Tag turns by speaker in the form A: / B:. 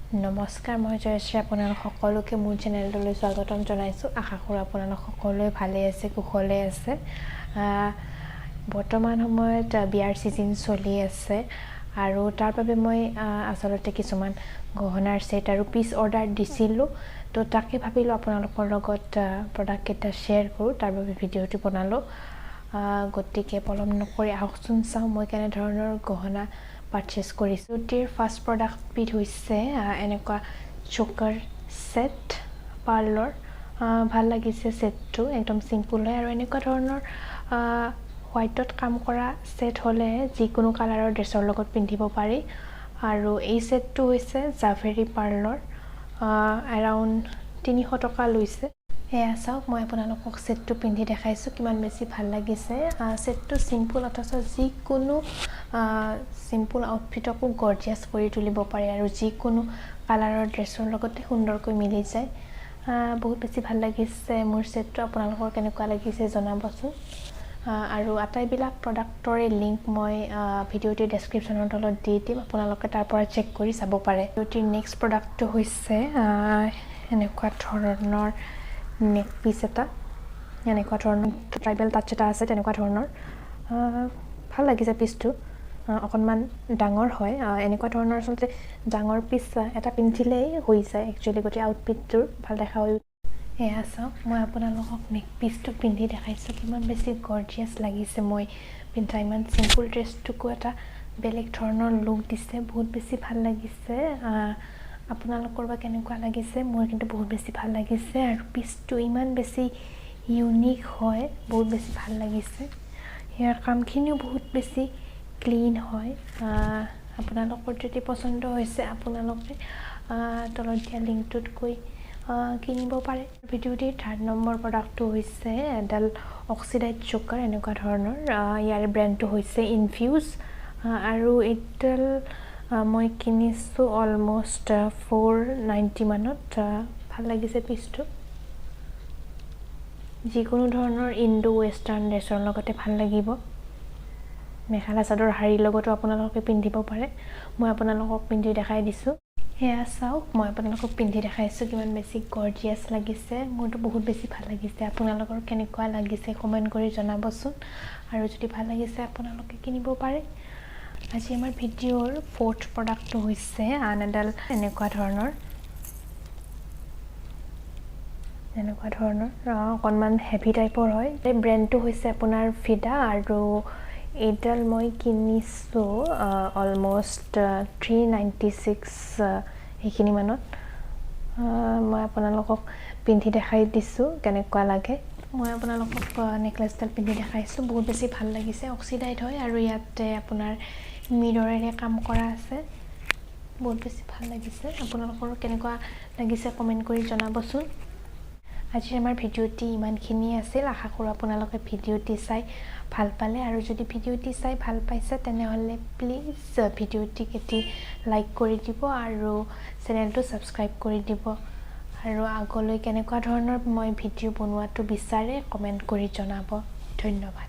A: নমস্কাৰ, মই জয়শ্ৰী আপোনালোক সকলোকে মোৰ চেনেলটোলৈ স্বাগতম জনাইছোঁ। আশা কৰোঁ আপোনালোক সকলোৱে ভালে আছে, কুশলে আছে। বৰ্তমান সময়ত বিয়াৰ ছিজন চলি আছে আৰু তাৰ বাবে মই আচলতে কিছুমান গহনাৰ ছেট আৰু পিচ অৰ্ডাৰ দিছিলোঁ। তো তাকে ভাবিলোঁ আপোনালোকৰ লগত প্ৰডাক্টকেইটা শ্বেয়াৰ কৰোঁ, তাৰ বাবে ভিডিঅ'টো বনালোঁ। গতিকে পলম নকৰি আহকচোন চাওঁ মই কেনেধৰণৰ গহনা পাৰচেজ কৰিছোঁ। বিউটিৰ ফাৰ্ষ্ট প্ৰডাক্টবিধ হৈছে এনেকুৱা চোকাৰ ছেট পাৰ্লৰ। ভাল লাগিছে ছেটটো, একদম চিম্পুল হয় আৰু এনেকুৱা ধৰণৰ হোৱাইটত কাম কৰা ছেট হ'লে যিকোনো কালাৰৰ ড্ৰেছৰ লগত পিন্ধিব পাৰি। আৰু এই ছেটটো হৈছে জাভেৰী পাৰ্লৰ, এৰাউণ্ড 300 টকা লৈছে। এয়া চাওক, মই আপোনালোকক ছেটটো পিন্ধি দেখাইছোঁ, কিমান বেছি ভাল লাগিছে। ছেটটো চিম্পুল অথচ যিকোনো চিম্পুল আউটফিটকো গৰ্জিয়াছ কৰি তুলিব পাৰে আৰু যিকোনো কালাৰৰ ড্ৰেছৰ লগতে সুন্দৰকৈ মিলি যায়। বহুত বেছি ভাল লাগিছে মোৰ ছেটটো। আপোনালোকৰ কেনেকুৱা লাগিছে জনাবচোন। আৰু আটাইবিলাক প্ৰডাক্টৰে লিংক মই ভিডিঅ'টিৰ ডেছক্ৰিপশ্যনৰ তলত দি দিম, আপোনালোকে তাৰ পৰা চেক কৰি চাব পাৰে। ভিডিঅ'টিৰ নেক্সট প্ৰডাক্টটো হৈছে এনেকুৱা ধৰণৰ নেক পিচ এটা, এনেকুৱা ধৰণৰ ট্ৰাইবেল টাচ এটা আছে তেনেকুৱা ধৰণৰ। ভাল লাগিছে পিচটো, অকণমান ডাঙৰ হয়। এনেকুৱা ধৰণৰ আচলতে ডাঙৰ পিচ এটা পিন্ধিলেই হৈ যায় একচুৱেলি, গোটেই আউটফিটটোৰ ভাল দেখা হৈ। এয়া চাওক, মই আপোনালোকক নেক পিচটো পিন্ধি দেখাইছোঁ, কিমান বেছি গৰ্জিয়াছ লাগিছে মই পিন্ধা। ইমান চিম্পুল ড্ৰেছটোকো এটা বেলেগ ধৰণৰ লুক দিছে, বহুত বেছি ভাল লাগিছে। আপোনালোকৰ বা কেনেকুৱা লাগিছে, মোৰ কিন্তু বহুত বেছি ভাল লাগিছে। আৰু পিচটো ইমান বেছি ইউনিক হয়, বহুত বেছি ভাল লাগিছে। ইয়াৰ কামখিনিও বহুত বেছি ক্লিন হয়। আপোনালোকৰ যদি পচন্দ হৈছে আপোনালোকে তলত দিয়া লিংকটোত গৈ কিনিব পাৰে। ভিডিঅ'টিৰ 3rd নম্বৰ প্ৰডাক্টটো হৈছে এডাল অক্সিডাইজ চোকাৰ, এনেকুৱা ধৰণৰ। ইয়াৰ ব্ৰেণ্ডটো হৈছে ইনফিউজ আৰু এইডাল মই কিনিছোঁ অলমষ্ট 490 মানত। ভাল লাগিছে পিচটো, যিকোনো ধৰণৰ ইণ্ডো ৱেষ্টাৰ্ণ ড্ৰেছৰ লগতে ভাল লাগিব। মেখেলা চাদৰ শাৰীৰ লগতো আপোনালোকে পিন্ধিব পাৰে। মই আপোনালোকক পিন্ধি দেখাই দিছোঁ। সেয়া চাওক, মই আপোনালোকক পিন্ধি দেখাইছোঁ, কিমান বেছি গৰ্জিয়াছ লাগিছে। মোৰতো বহুত বেছি ভাল লাগিছে। আপোনালোকৰ কেনেকুৱা লাগিছে কমেণ্ট কৰি জনাবচোন। আৰু যদি ভাল লাগিছে আপোনালোকে কিনিব পাৰে। আজি আমাৰ ভিডিঅ'ৰ 4th প্ৰডাক্টটো হৈছে আন এডাল এনেকুৱা ধৰণৰ অকণমান হেভি টাইপৰ হয়। এই ব্ৰেণ্ডটো হৈছে আপোনাৰ ফিডা আৰু এইডাল মই কিনিছোঁ অলমষ্ট 396 সেইখিনি মানত। মই আপোনালোকক পিন্ধি দেখাই দিছোঁ কেনেকুৱা লাগে। মই আপোনালোকক নেকলেছডাল পিন্ধি দেখাইছোঁ, বহুত বেছি ভাল লাগিছে। অক্সিডাইড হয় আৰু ইয়াতে আপোনাৰ মিৰৰেৰে কাম কৰা আছে, বহুত বেছি ভাল লাগিছে। আপোনালোকৰ কেনেকুৱা লাগিছে কমেণ্ট কৰি জনাবচোন। আজি আমাৰ ভিডিঅ'টি ইমানখিনি আছিল। আশা কৰোঁ আপোনালোকে ভিডিঅ'টি চাই ভাল পালে। আৰু যদি ভিডিঅ'টি চাই ভাল পাইছে তেনেহ'লে প্লিজ ভিডিঅ'টিক এটি লাইক কৰি দিব আৰু চেনেলটো ছাবস্ক্ৰাইব কৰি দিব। আৰু আগলৈ কেনেকুৱা ধৰণৰ মই ভিডিঅ' বনোৱাটো বিচাৰে কমেণ্ট কৰি জনাব। ধন্যবাদ।